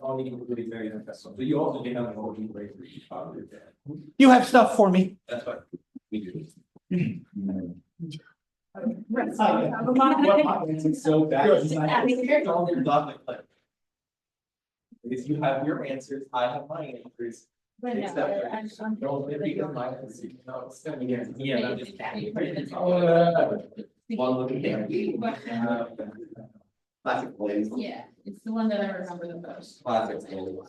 only including very successful. So you also can have a whole rate for each positive there. You have stuff for me. That's what we do. It's so bad. If you have your answers, I have my answers. One looking at classic plays. Yeah, it's the one that I remember the most. Classic. No.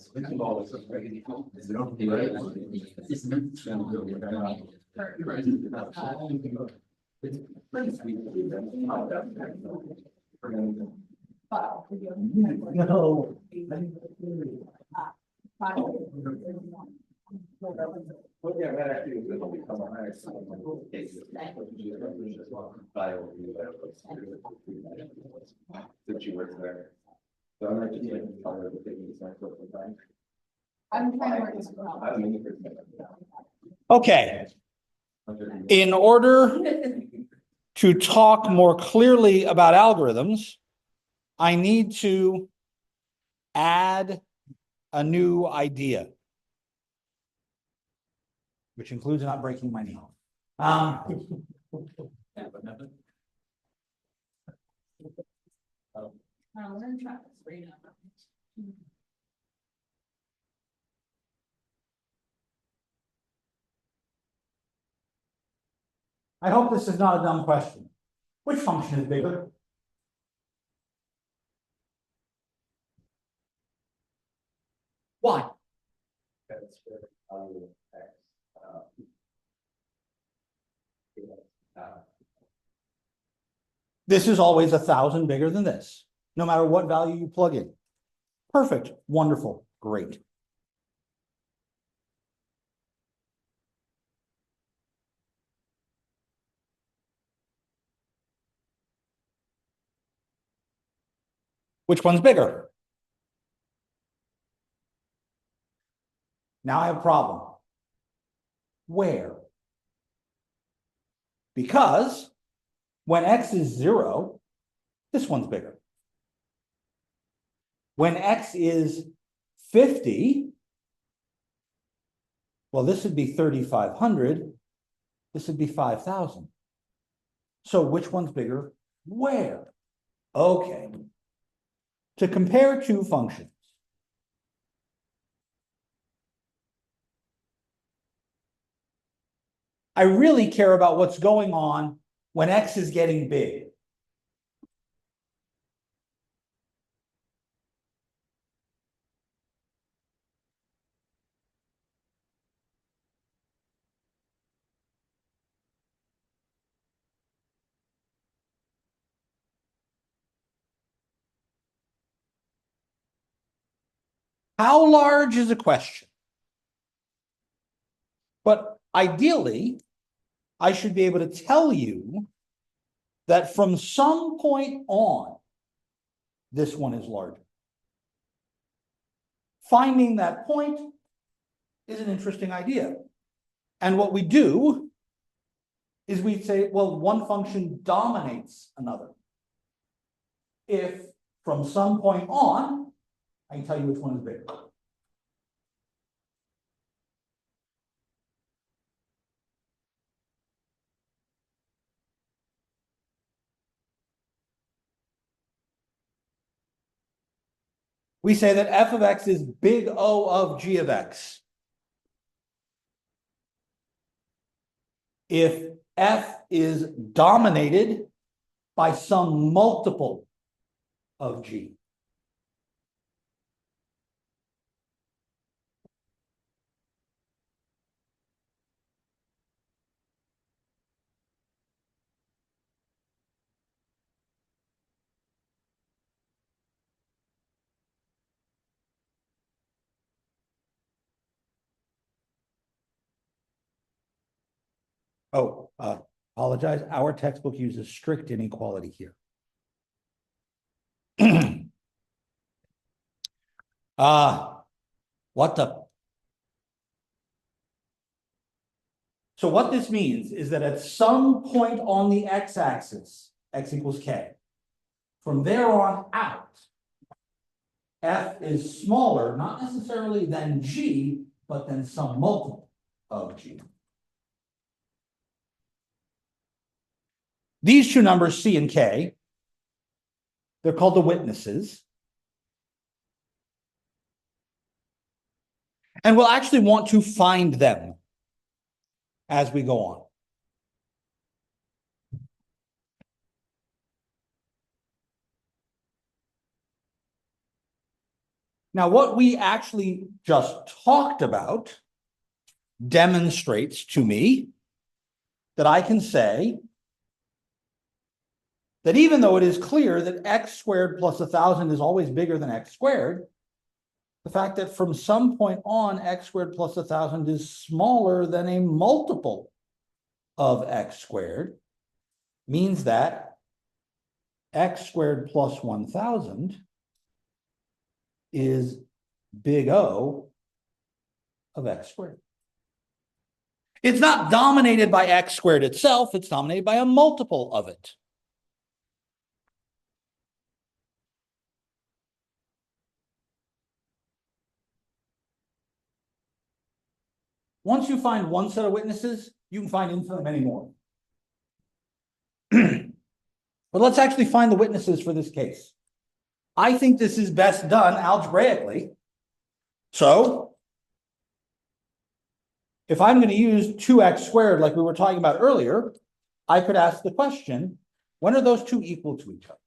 I'm trying to work this out. Okay, in order to talk more clearly about algorithms, I need to add a new idea, which includes not breaking my nail. We're gonna try this right now. I hope this is not a dumb question. Which function is bigger? Why? This is always 1,000 bigger than this, no matter what value you plug in. Perfect, wonderful, great. Which one's bigger? Now I have a problem. Where? Because when x is 0, this one's bigger. When x is 50, well, this would be 3,500. This would be 5,000. So which one's bigger? Where? Okay. To compare two functions, I really care about what's going on when x is getting big. How large is a question? But ideally, I should be able to tell you that from some point on, this one is larger. Finding that point is an interesting idea. And what we do is we say, well, one function dominates another. If from some point on, I can tell you which one is bigger. We say that f of x is big O of g of x. If f is dominated by some multiple of g. Oh, apologize. Our textbook uses strict inequality here. What the? So what this means is that at some point on the x-axis, x equals k, from there on out, F is smaller, not necessarily than G, but than some multiple of G. These two numbers, C and K, they're called the witnesses. And we'll actually want to find them as we go on. Now, what we actually just talked about demonstrates to me that I can say that even though it is clear that x squared plus 1,000 is always bigger than x squared, the fact that from some point on x squared plus 1,000 is smaller than a multiple of x squared means that x squared plus 1,000 is big O of x squared. It's not dominated by x squared itself, it's dominated by a multiple of it. Once you find one set of witnesses, you can find infinitely many more. But let's actually find the witnesses for this case. I think this is best done algebraically. So if I'm going to use 2x squared like we were talking about earlier, I could ask the question, when are those two equal to each other?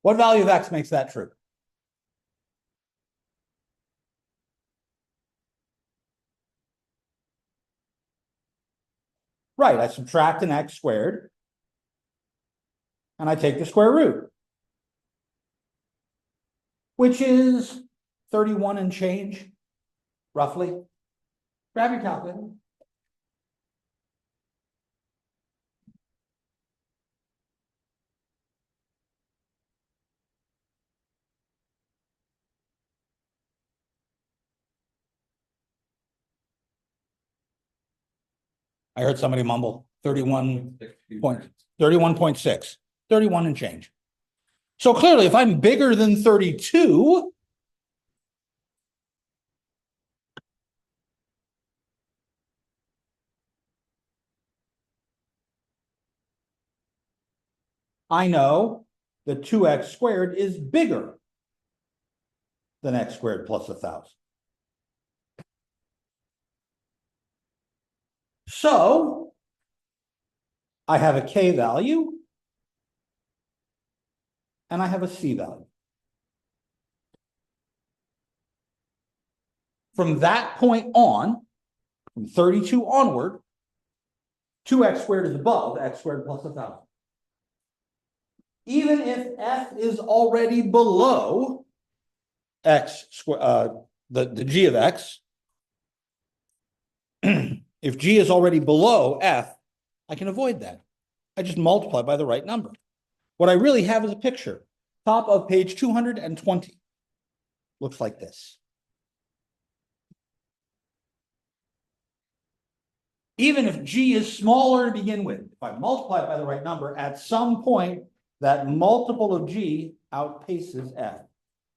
What value of x makes that true? Right, I subtract an x squared, and I take the square root, which is 31 and change, roughly. Grab your calculator. I heard somebody mumble 31.6, 31 and change. So clearly, if I'm bigger than 32, I know that 2x squared is bigger than x squared plus 1,000. So I have a k value and I have a c value. From that point on, from 32 onward, 2x squared is above x squared plus 1,000. Even if f is already below x squared, the g of x, if g is already below f, I can avoid that. I just multiply by the right number. What I really have is a picture. Top of page 220. Looks like this. Even if g is smaller to begin with, if I multiply it by the right number, at some point, that multiple of g outpaces f.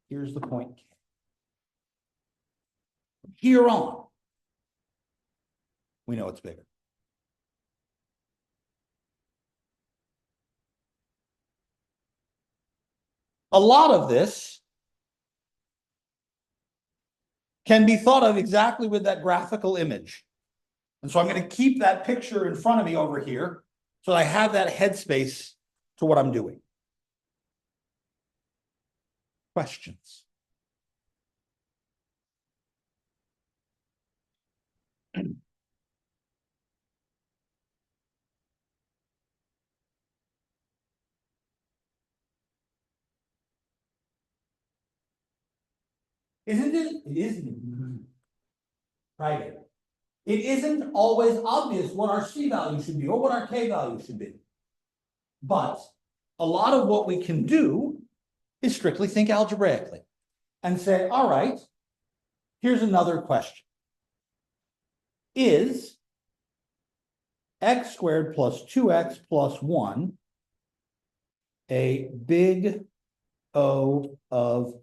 Here's the point. From here on, we know it's bigger. A lot of this can be thought of exactly with that graphical image. And so I'm going to keep that picture in front of me over here so that I have that headspace to what I'm doing. Questions? Isn't it? It isn't. Right. It isn't always obvious what our C value should be or what our K value should be. But a lot of what we can do is strictly think algebraically and say, all right, here's another question. is x squared plus 2x plus 1 a big O of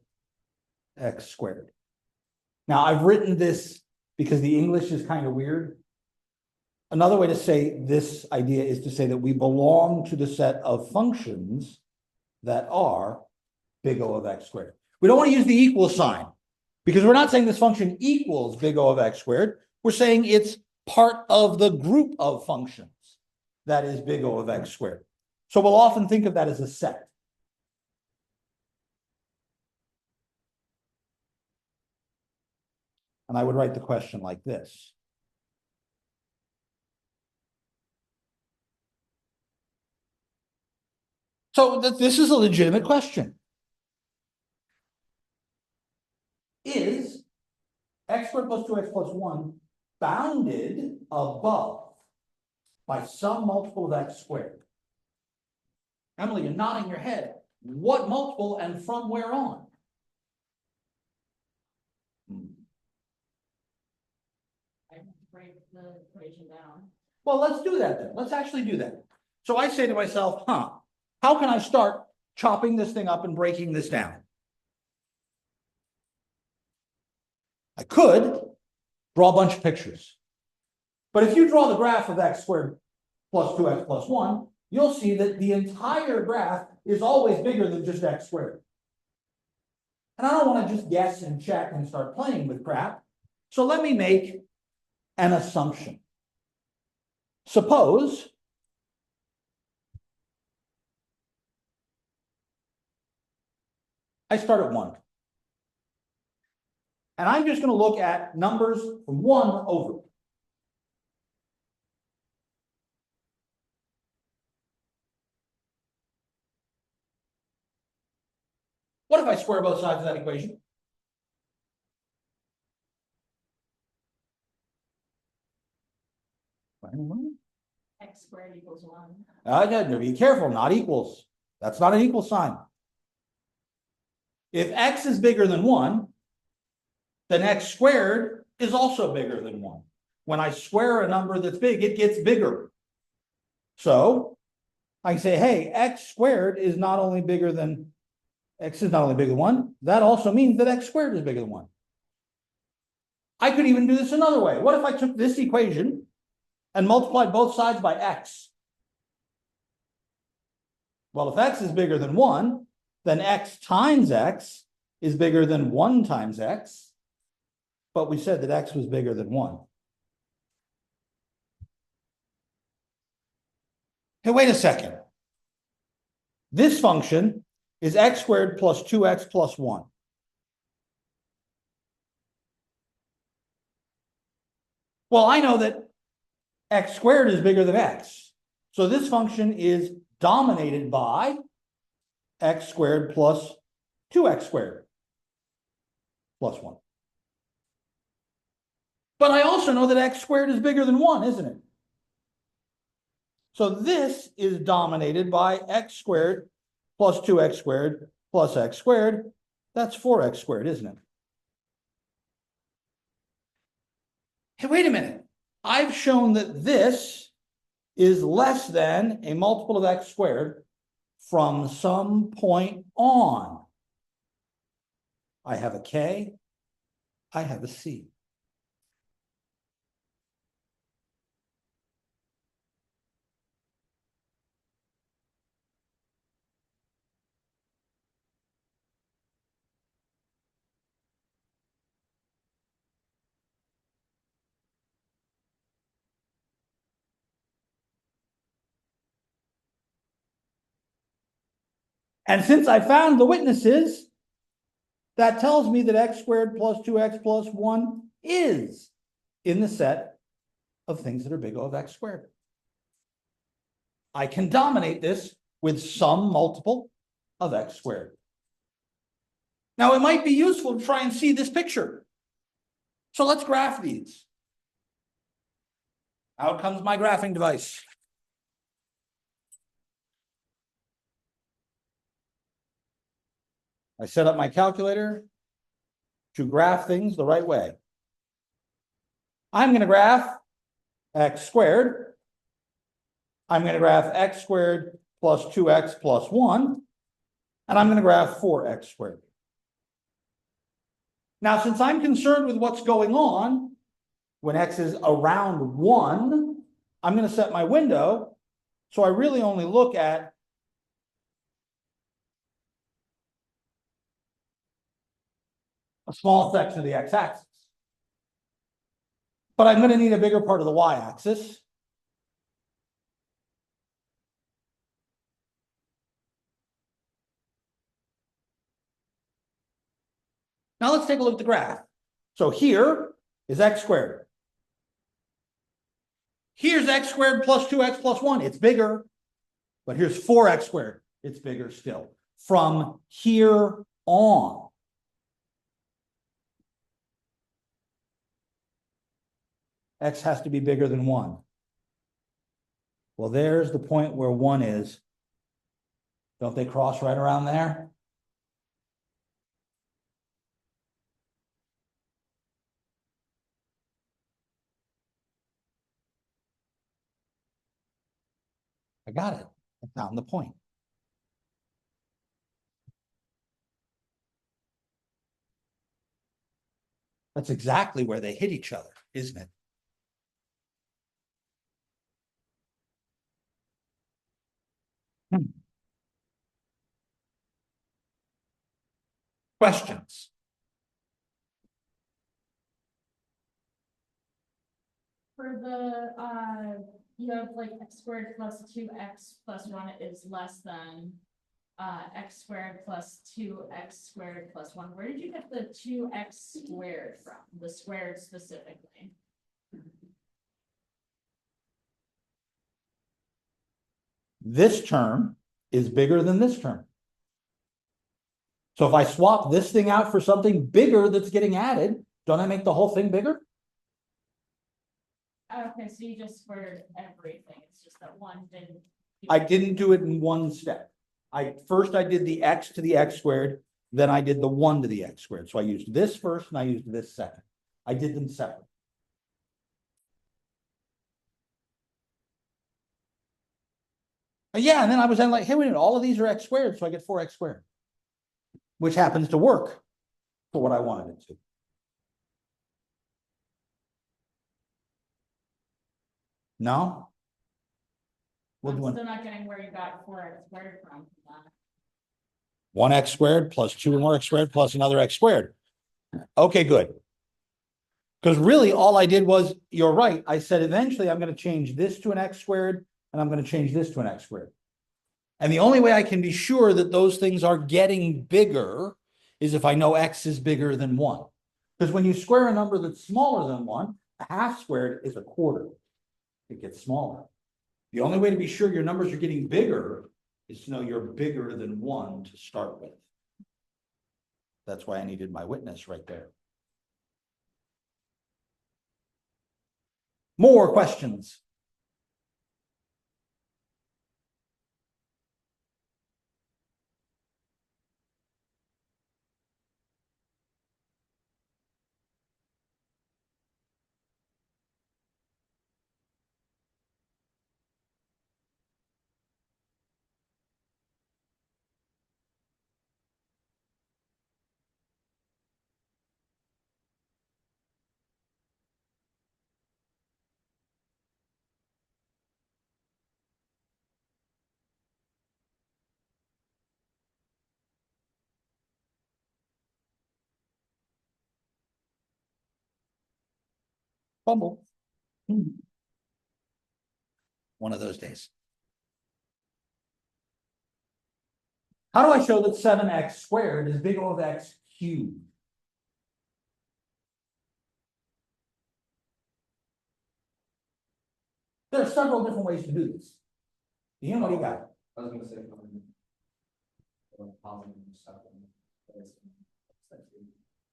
x squared. Now, I've written this because the English is kind of weird. Another way to say this idea is to say that we belong to the set of functions that are big O of x squared. We don't want to use the equal sign because we're not saying this function equals big O of x squared. We're saying it's part of the group of functions that is big O of x squared. So we'll often think of that as a set. And I would write the question like this. So this is a legitimate question. Is x squared plus 2x plus 1 bounded above by some multiple of x squared? Emily, you're nodding your head. What multiple and from where on? I break the equation down. Well, let's do that then. Let's actually do that. So I say to myself, how can I start chopping this thing up and breaking this down? I could draw a bunch of pictures. But if you draw the graph of x squared plus 2x plus 1, you'll see that the entire graph is always bigger than just x squared. And I don't want to just guess and check and start playing with crap. So let me make an assumption. Suppose I start at 1. And I'm just going to look at numbers from 1 over. What if I square both sides of that equation? X squared equals 1. Be careful, not equals. That's not an equal sign. If x is bigger than 1, then x squared is also bigger than 1. When I square a number that's big, it gets bigger. So I can say, hey, x squared is not only bigger than, x is not only bigger than 1, that also means that x squared is bigger than 1. I could even do this another way. What if I took this equation and multiplied both sides by x? Well, if x is bigger than 1, then x times x is bigger than 1 times x. But we said that x was bigger than 1. Hey, wait a second. This function is x squared plus 2x plus 1. Well, I know that x squared is bigger than x. So this function is dominated by x squared plus 2x squared plus 1. But I also know that x squared is bigger than 1, isn't it? So this is dominated by x squared plus 2x squared plus x squared. That's 4x squared, isn't it? Hey, wait a minute. I've shown that this is less than a multiple of x squared from some point on. I have a k, I have a c. And since I found the witnesses, that tells me that x squared plus 2x plus 1 is in the set of things that are big O of x squared. I can dominate this with some multiple of x squared. Now, it might be useful to try and see this picture. So let's graph these. Out comes my graphing device. I set up my calculator to graph things the right way. I'm going to graph x squared. I'm going to graph x squared plus 2x plus 1. And I'm going to graph 4x squared. Now, since I'm concerned with what's going on when x is around 1, I'm going to set my window. So I really only look at a small section of the x-axis. But I'm going to need a bigger part of the y-axis. Now let's take a look at the graph. So here is x squared. Here's x squared plus 2x plus 1. It's bigger. But here's 4x squared. It's bigger still. From here on. X has to be bigger than 1. Well, there's the point where 1 is. Don't they cross right around there? I got it. I found the point. That's exactly where they hit each other, isn't it? Questions? For the, you have like x squared plus 2x plus 1 is less than x squared plus 2x squared plus 1. Where did you get the 2x squared from? The squared specifically? This term is bigger than this term. So if I swap this thing out for something bigger that's getting added, don't I make the whole thing bigger? Okay, so you just squared everything. It's just that one didn't. I didn't do it in one step. First I did the x to the x squared, then I did the 1 to the x squared. So I used this first and I used this second. I did them separate. Yeah, and then I was then like, hey, wait a minute, all of these are x squared, so I get 4x squared, which happens to work for what I wanted it to. No? We'll do I'm one. still not getting where you got 4x squared from. 1x squared plus 2 more x squared plus another x squared. Okay, good. Because really all I did was, you're right, I said eventually I'm going to change this to an x squared and I'm going to change this to an x squared. And the only way I can be sure that those things are getting bigger is if I know x is bigger than 1. Because when you square a number that's smaller than 1, a half squared is a quarter. It gets smaller. The only way to be sure your numbers are getting bigger is to know you're bigger than 1 to start with. That's why I needed my witness right there. More questions? Fumble. One of those days. How do I show that 7x squared is big O of x cubed? There are several different ways to do this. Ian, what do you got? I was gonna say.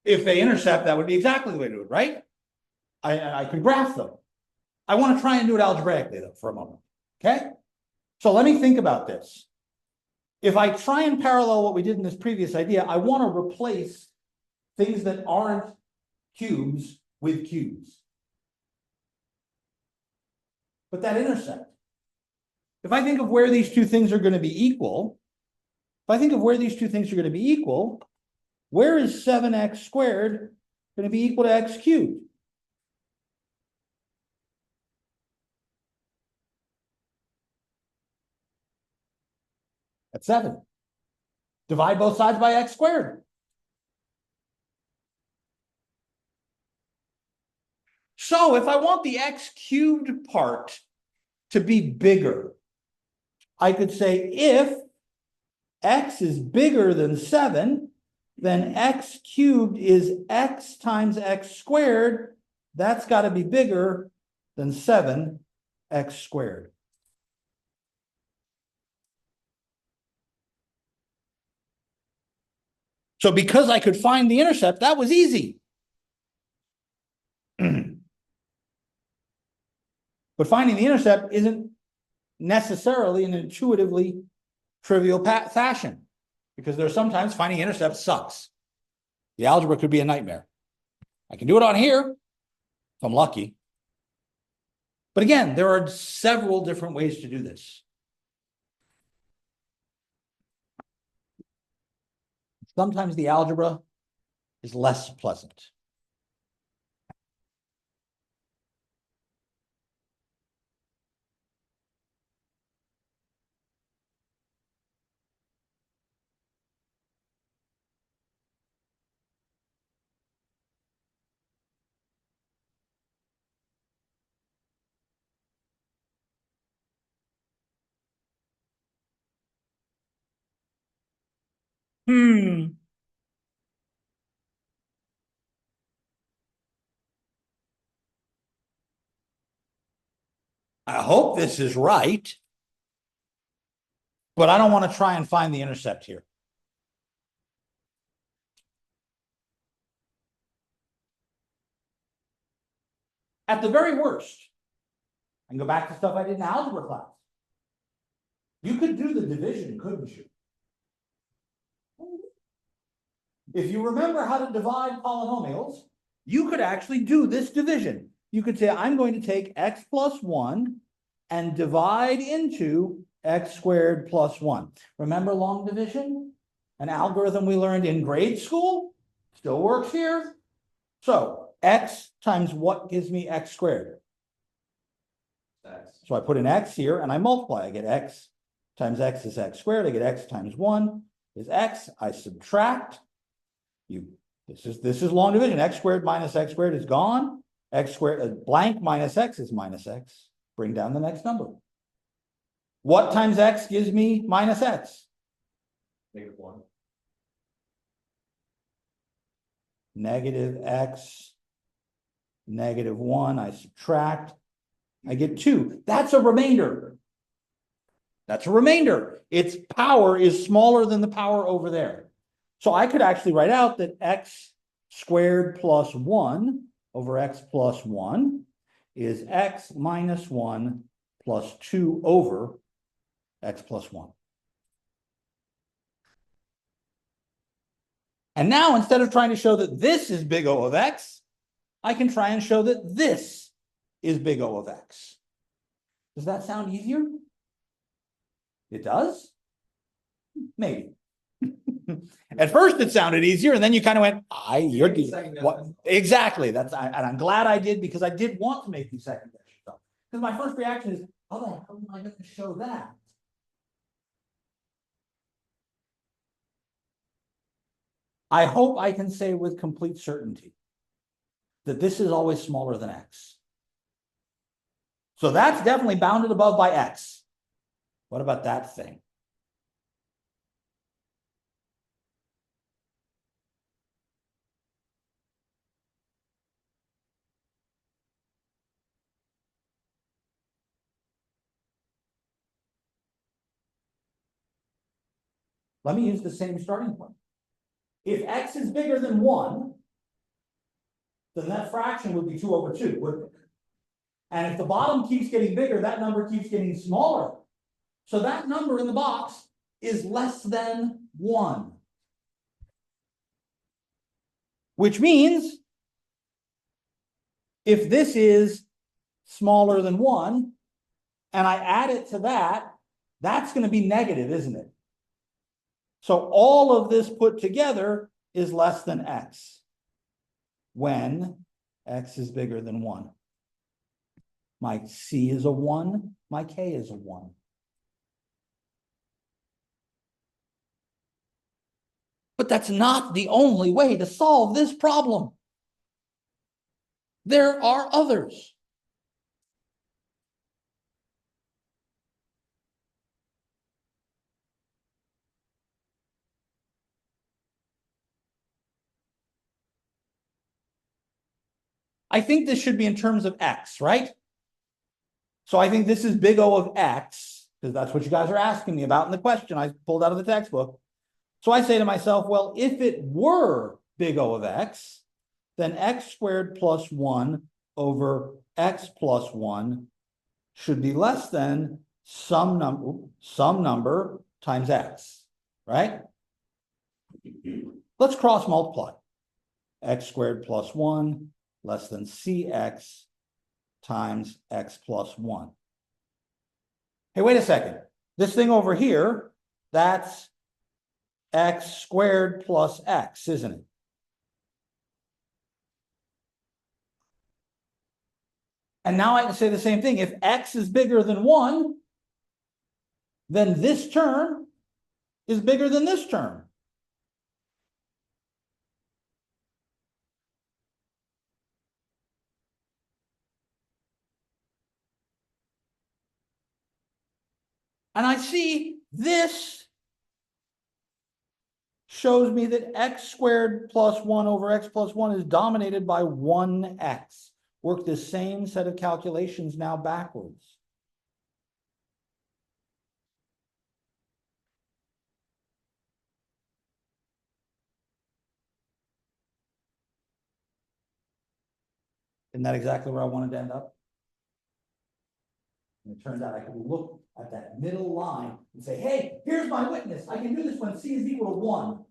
If they intercept, that would be exactly the way to do it, right? I could graph them. I want to try and do it algebraically though for a moment. Okay? So let me think about this. If I try and parallel what we did in this previous idea, I want to replace things that aren't cubes with cubes. but that intercept. If I think of where these two things are going to be equal, where is 7x squared going to be equal to x cubed? That's 7. Divide both sides by x squared. So if I want the x cubed part to be bigger, I could say if x is bigger than 7, then x cubed is x times x squared. That's got to be bigger than 7x squared. So because I could find the intercept, that was easy. But finding the intercept isn't necessarily an intuitively trivial fashion, because there's sometimes finding intercepts sucks. The algebra could be a nightmare. I can do it on here if I'm lucky. But again, there are several different ways to do this. Sometimes the algebra is less pleasant. I hope this is right, but I don't want to try and find the intercept here. At the very worst, I can go back to stuff I did in algebra class. You could do the division, couldn't you? If you remember how to divide polynomials, you could actually do this division. You could say, I'm going to take x plus 1 and divide into x squared plus 1. Remember long division? An algorithm we learned in grade school? Still works here. So x times what gives me x squared? X. So I put an x here and I multiply. I get x times x is x squared. I get x times 1 is x. I subtract. This is long division. X squared minus x squared is gone. X squared blank minus x is minus x. Bring down the next number. What times x gives me minus x? -1. Negative x, -1. I subtract. I get 2. That's a remainder. That's a remainder. Its power is smaller than the power over there. So I could actually write out that x squared plus 1 over x plus 1 is x minus 1 plus 2 over x plus 1. And now, instead of trying to show that this is big O of x, I can try and show that this is big O of x. Does that sound easier? It does? Maybe. At first it sounded easier, and then you kind of went, you're what exactly. And I'm glad I did, because I did want to make these second guesses up. Because my first reaction is, how the hell am I going to show that? I hope I can say with complete certainty that this is always smaller than x. So that's definitely bounded above by x. What about that thing? Let me use the same starting point. If x is bigger than 1, then that fraction would be 2 over 2, wouldn't it? And if the bottom keeps getting bigger, that number keeps getting smaller. So that number in the box is less than 1. Which means if this is smaller than 1, and I add it to that, that's going to be negative, isn't it? So all of this put together is less than x when x is bigger than 1. My c is a 1, my k is a 1. But that's not the only way to solve this problem. There are others. I think this should be in terms of x, right? So I think this is big O of x, because that's what you guys are asking me about in the question I pulled out of the textbook. So I say to myself, well, if it were big O of x, then x squared plus 1 over x plus 1 should be less than some number times x, right? Let's cross multiply. X squared plus 1 less than cx times x plus 1. Hey, wait a second. This thing over here, that's x squared plus x, isn't it? And now I can say the same thing. If x is bigger than 1, then this term is bigger than this term. And I see this shows me that x squared plus 1 over x plus 1 is dominated by 1x. Work the same set of calculations now backwards. Isn't that exactly where I wanted to end up? And it turns out I can look at that middle line and say, hey, here's my witness. I can do this when c is equal to 1.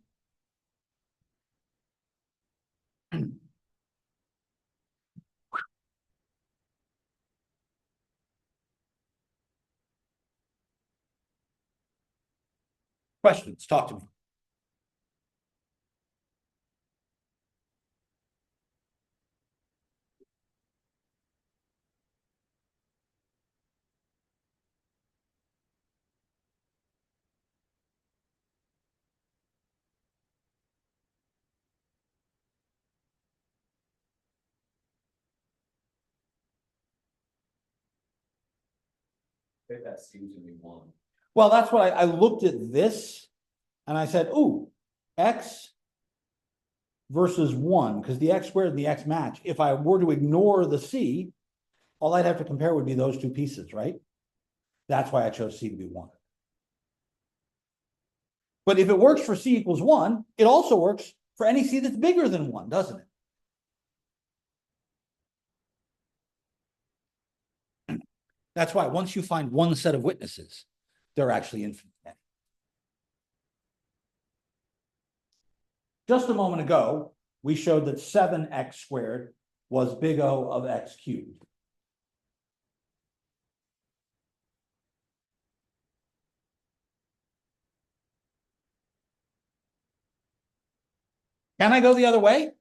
Questions? Talk to me. If that seems to be 1. Well, that's what I looked at this and I said, ooh, x versus 1, because the x squared and the x match. If I were to ignore the c, all I'd have to compare would be those two pieces, right? That's why I chose c to be 1. But if it works for c equals 1, it also works for any c that's bigger than 1, doesn't it? That's why once you find one set of witnesses, they're actually infinite. Just a moment ago, we showed that 7x squared was big O of x cubed. Can I go the other way?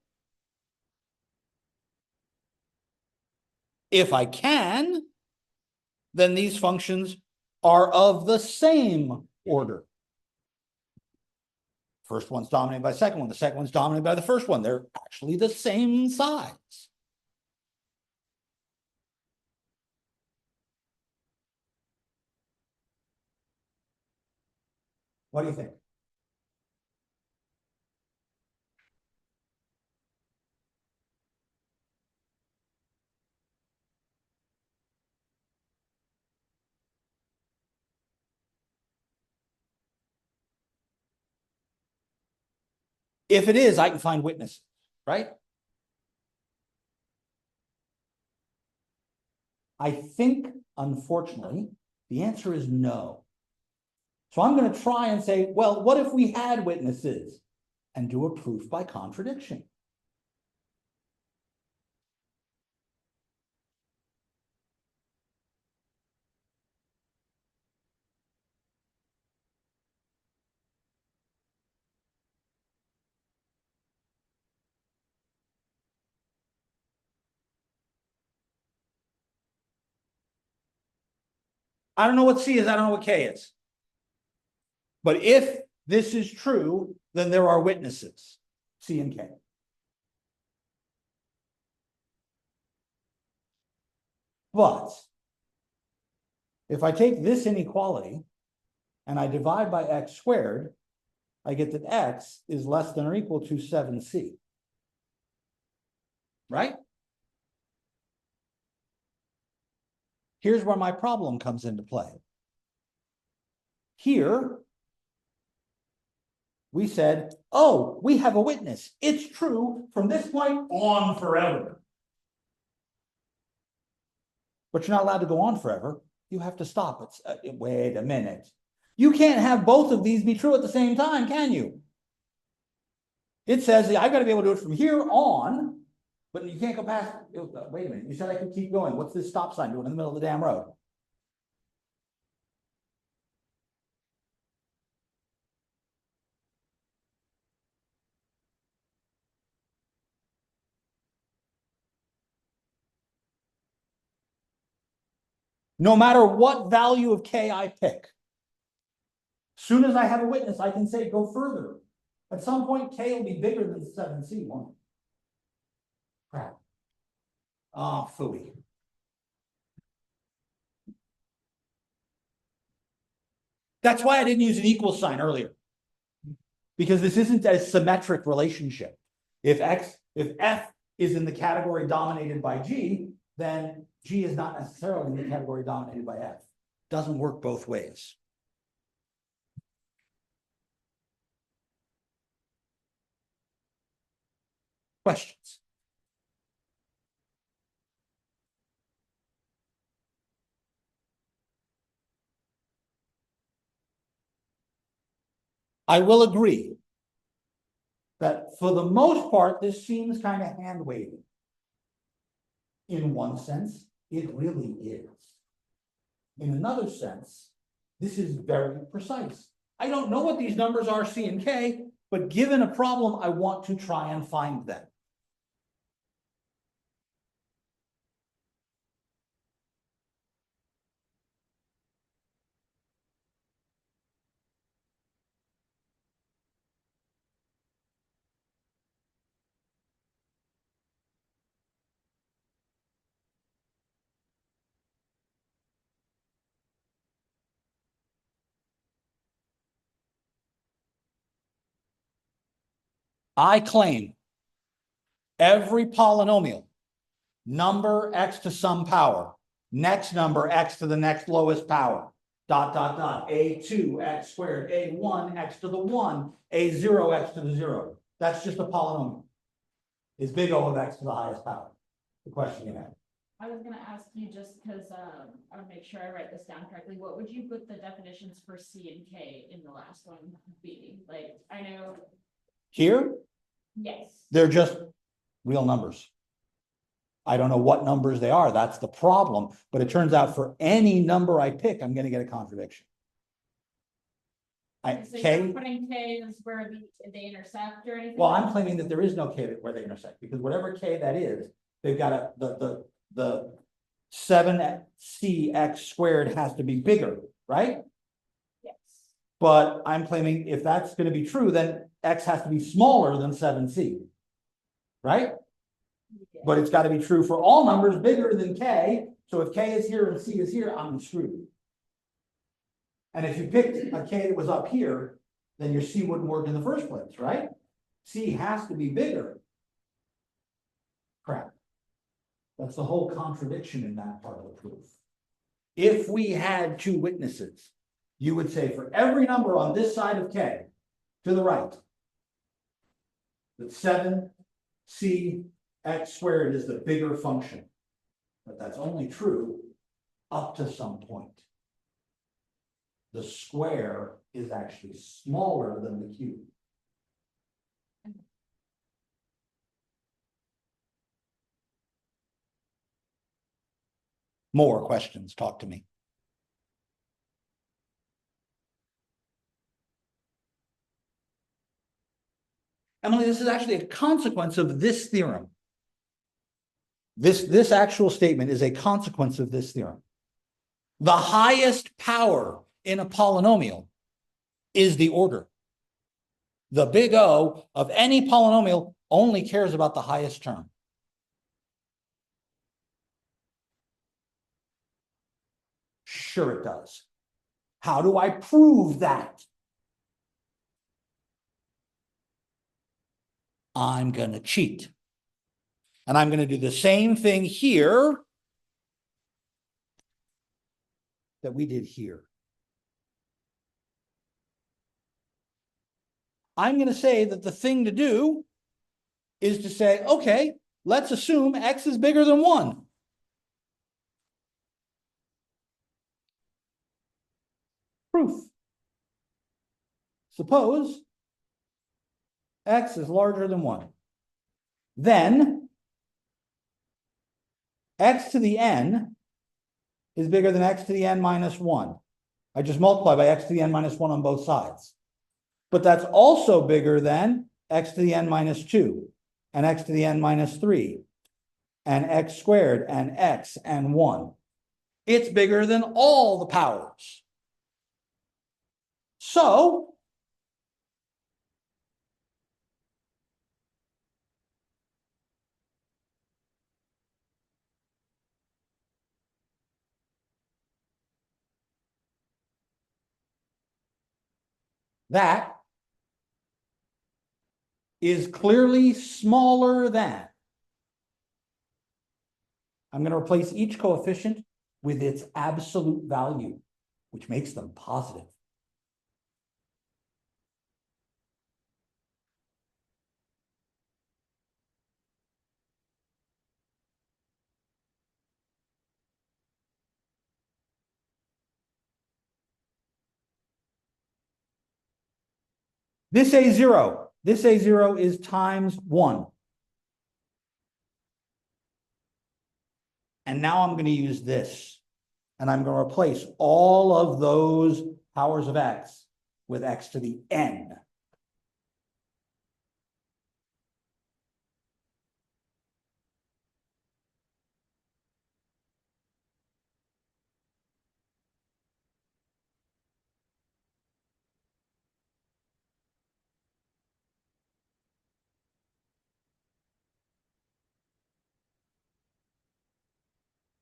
If I can, then these functions are of the same order. First one's dominated by the second one. The second one's dominated by the first one. They're actually the same size. What do you think? If it is, I can find witnesses, right? I think, unfortunately, the answer is no. So I'm going to try and say, well, what if we had witnesses? And do a proof by contradiction. I don't know what C is, I don't know what K is. But if this is true, then there are witnesses, C and K. But if I take this inequality and I divide by x squared, I get that x is less than or equal to 7c. Right? Here's where my problem comes into play. Here, we said, oh, we have a witness. It's true from this point on forever. But you're not allowed to go on forever. You have to stop. Wait a minute. You can't have both of these be true at the same time, can you? It says I've got to be able to do it from here on, but you can't go past. Wait a minute. You said I could keep going. What's this stop sign doing in the middle of the damn road? No matter what value of K I pick, soon as I have a witness, I can say go further. At some point, K will be bigger than 7C1. Crap. Oh, phooey. That's why I didn't use an equal sign earlier. Because this isn't a symmetric relationship. If F is in the category dominated by G, then G is not necessarily in the category dominated by F. Doesn't work both ways. Questions? I will agree that for the most part, this seems kind of hand-wavy. In one sense, it really is. In another sense, this is very precise. I don't know what these numbers are, C and K, but given a problem, I want to try and find them. I claim every polynomial, number x to some power, next number x to the next lowest power, a2 x squared, a1 x to the 1, a0 x to the 0. That's just a polynomial. Is big O of x to the highest power? The question you had. I was gonna ask you just because I want to make sure I write this down correctly. What would you put the definitions for C and K in the last one be? Like, I know. Here, Yes. they're just real numbers. I don't know what numbers they are. That's the problem. But it turns out for any number I pick, I'm going to get a contradiction. So you're putting K as where they intersect or anything? Well, I'm claiming that there is no K where they intersect, because whatever K that is, they've got the 7cx squared has to be bigger, right? Yes. But I'm claiming if that's going to be true, then x has to be smaller than 7c, right? Yeah. But it's got to be true for all numbers bigger than K. So if K is here and C is here, I'm screwed. And if you picked a K that was up here, then your C wouldn't work in the first place, right? C has to be bigger. Crap. That's the whole contradiction in that part of the proof. If we had two witnesses, you would say for every number on this side of K, to the right, that 7c x squared is the bigger function. But that's only true up to some point. The square is actually smaller than the cube. More questions, talk to me. Emily, this is actually a consequence of this theorem. This actual statement is a consequence of this theorem. The highest power in a polynomial is the order. The big O of any polynomial only cares about the highest term. Sure it does. How do I prove that? I'm going to cheat. And I'm going to do the same thing here that we did here. I'm going to say that the thing to do is to say, okay, let's assume X is bigger than 1. Proof. Suppose X is larger than 1. Then X to the N is bigger than X to the N minus 1. I just multiply by X to the N minus 1 on both sides. But that's also bigger than X to the N minus 2 and X to the N minus 3 and X squared and X and 1. It's bigger than all the powers. So that is clearly smaller than. I'm going to replace each coefficient with its absolute value, which makes them positive. This A0 is times 1. And now I'm going to use this. And I'm going to replace all of those powers of X with X to the N.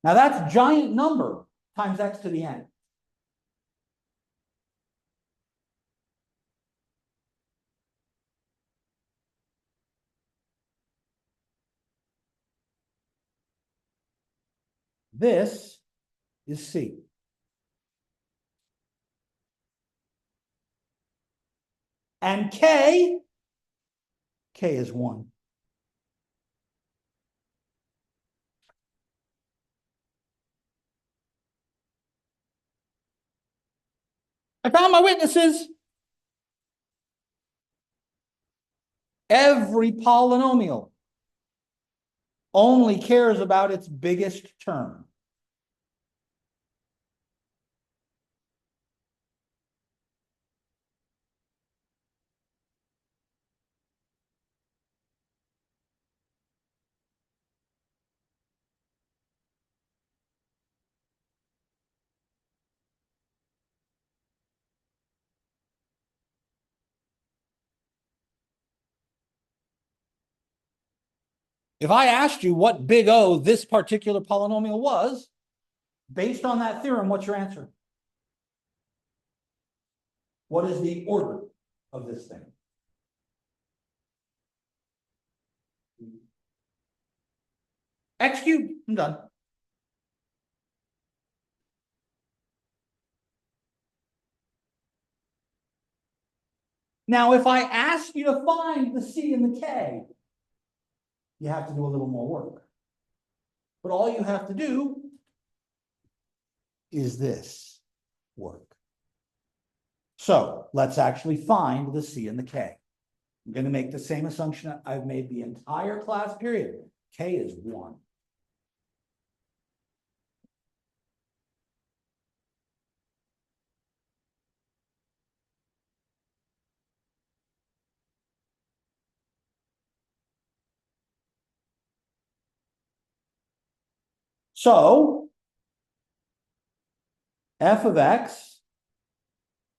Now that's giant number times X to the N. This is C. And K is 1. I found my witnesses. Every polynomial only cares about its biggest term. If I asked you what big O this particular polynomial was, based on that theorem, what's your answer? What is the order of this thing? X cubed. I'm done. Now, if I ask you to find the C and the K, you have to do a little more work. But all you have to do is this work. So let's actually find the C and the K. I'm going to make the same assumption I've made the entire class period. K is 1. So f of x,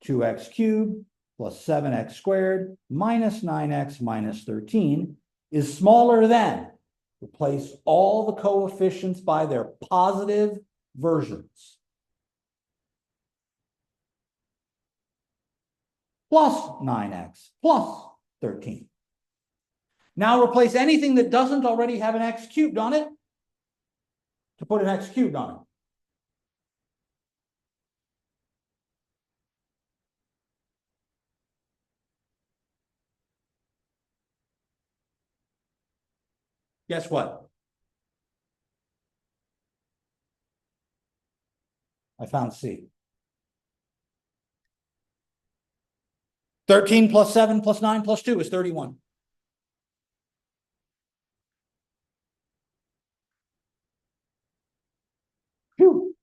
2x cubed plus 7x squared minus 9x minus 13 is smaller than, replace all the coefficients by their positive versions, plus 9x plus 13. Now replace anything that doesn't already have an x cubed on it to put an x cubed on it. Guess what? I found C. 13 plus 7 plus 9 plus 2 is 31. Phew.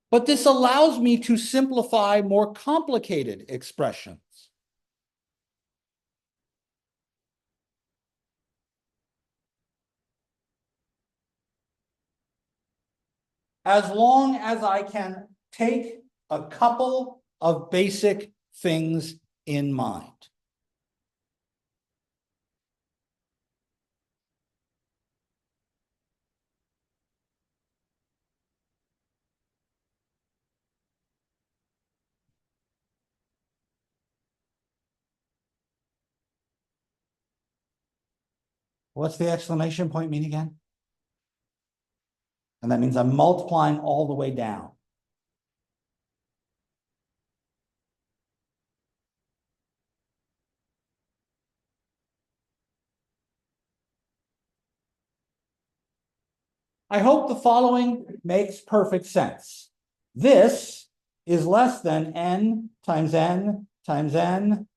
But this allows me to simplify more complicated expressions. As long as I can take a couple of basic things in mind. What's the exclamation point mean again? And that means I'm multiplying all the way down. I hope the following makes perfect sense. This is less than n times n times n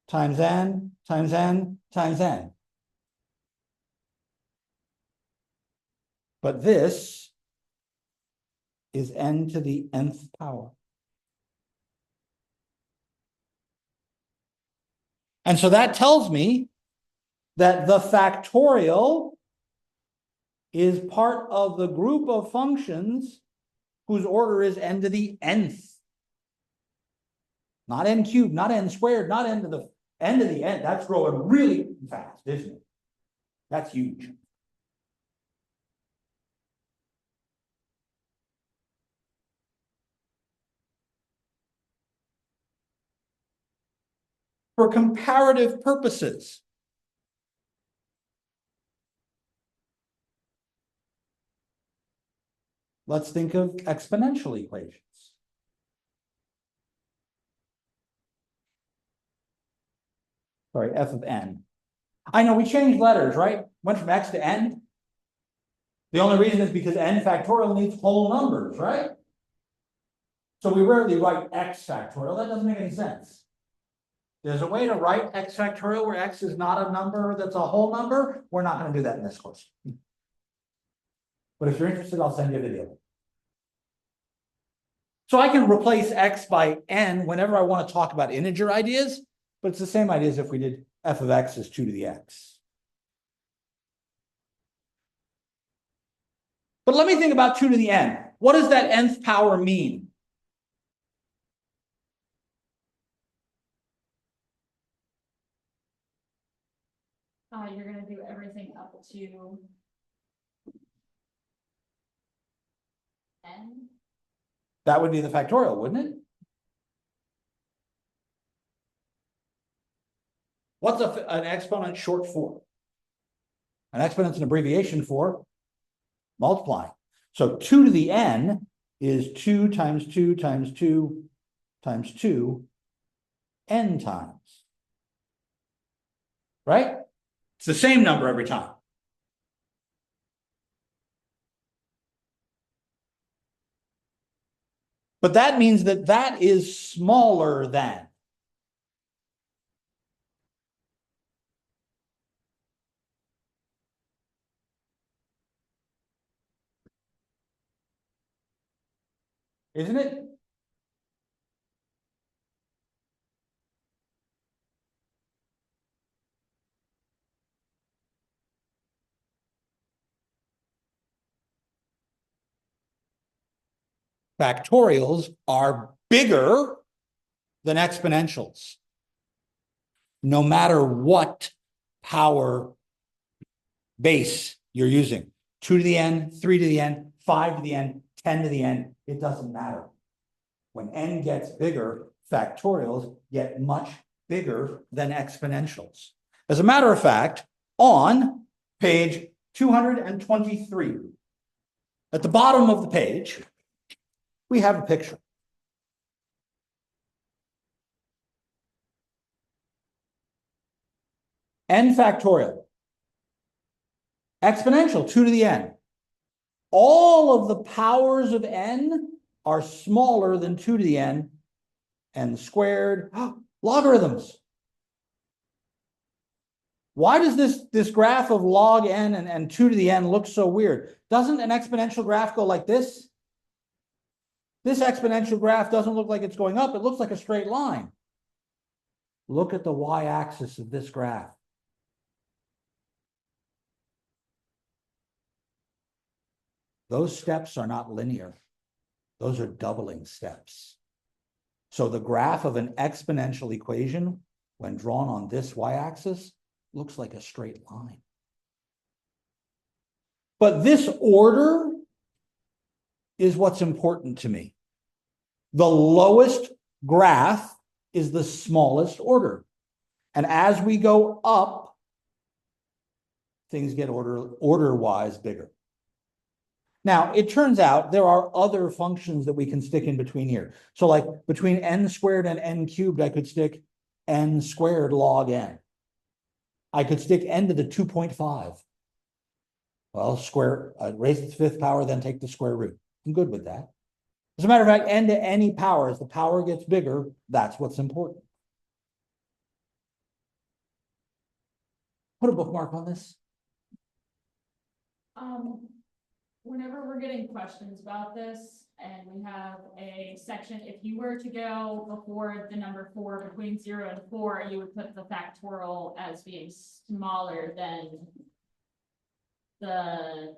times n times n times n. But this is n to the nth power. And so that tells me that the factorial is part of the group of functions whose order is n to the nth. Not n cubed, not n squared, not n to the n. That's growing really fast, isn't it? That's huge. For comparative purposes, let's think of exponential equations. Sorry, f of n. I know we changed letters, right? Went from x to n. The only reason is because n factorial needs whole numbers, right? So we rarely write x factorial. That doesn't make any sense. There's a way to write x factorial where x is not a number that's a whole number. We're not going to do that in this course. But if you're interested, I'll send you a video. So I can replace x by n whenever I want to talk about integer ideas, but it's the same idea as if we did f of x is 2 to the x. But let me think about 2 to the n. What does that nth power mean? You're gonna do everything up to n. That would be the factorial, wouldn't it? What's an exponent short for? An exponent's an abbreviation for multiplying. So 2 to the n is 2 times 2 times 2 times 2 n times. Right? It's the same number every time. But that means that that is smaller than. Isn't it? factorials are bigger than exponentials, no matter what power base you're using. 2 to the n, 3 to the n, 5 to the n, 10 to the n, it doesn't matter. When n gets bigger, factorials get much bigger than exponentials. As a matter of fact, on page 223, at the bottom of the page, we have a picture. N factorial. Exponential, 2 to the n. All of the powers of n are smaller than 2 to the n, squared, logarithms. Why does this graph of log n and 2 to the n look so weird? Doesn't an exponential graph go like this? This exponential graph doesn't look like it's going up, it looks like a straight line. Look at the y-axis of this graph. Those steps are not linear. Those are doubling steps. So the graph of an exponential equation, when drawn on this y-axis, looks like a straight line. But this order is what's important to me. The lowest graph is the smallest order. And as we go up, things get order-wise bigger. Now, it turns out there are other functions that we can stick in between here. So like between n squared and n cubed, I could stick n squared log n. I could stick n to the 2.5. Well, raise to the fifth power, then take the square root. I'm good with that. As a matter of fact, n to any power, as the power gets bigger, that's what's important. Put a bookmark on this. Whenever we're getting questions about this and we have a section, if you were to go before the number 4, between 0 and 4, you would put the factorial as being smaller than the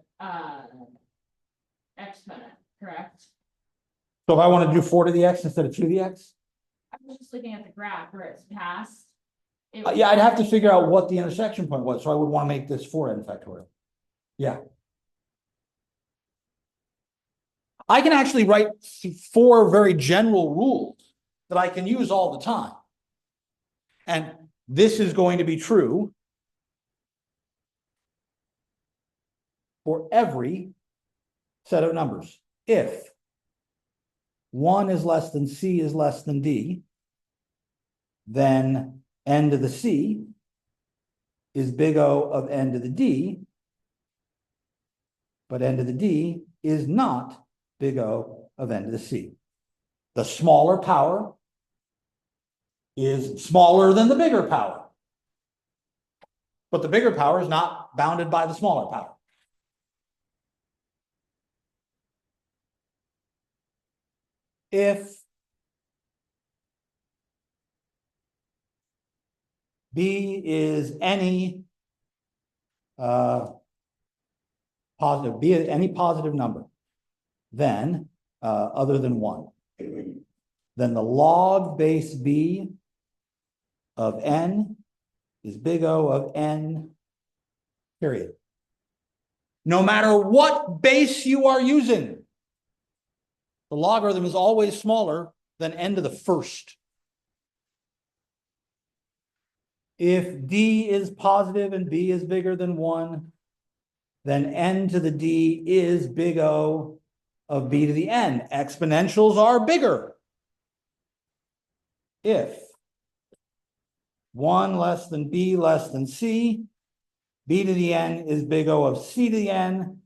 exponent, correct? So if I want to do 4 to the x instead of 2 to the x? I was just looking at the graph where it's past. Yeah, I'd have to figure out what the intersection point was. So I would want to make this 4n factorial. Yeah. I can actually write 4 very general rules that I can use all the time. And this is going to be true for every set of numbers. If 1 is less than c is less than d, then n to the c is big O of n to the d, but n to the d is not big O of n to the c. The smaller power is smaller than the bigger power, but the bigger power is not bounded by the smaller power. If B is any positive, B is any positive number, then other than 1, then the log base B of n is big O of n, period. No matter what base you are using, the logarithm is always smaller than n to the first. If d is positive and b is bigger than 1, then n to the d is big O of b to the n. Exponentials are bigger. If 1 less than b less than c, b to the n is big O of c to the n,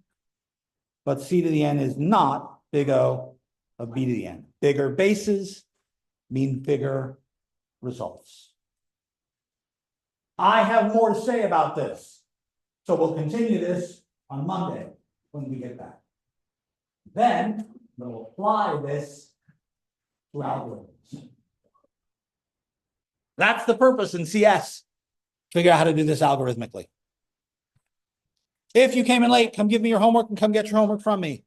but c to the n is not big O of b to the n. Bigger bases mean bigger results. I have more to say about this, so we'll continue this on Monday when we get back. Then we'll apply this to algorithms. That's the purpose in CS. Figure out how to do this algorithmically. If you came in late, come give me your homework and come get your homework from me.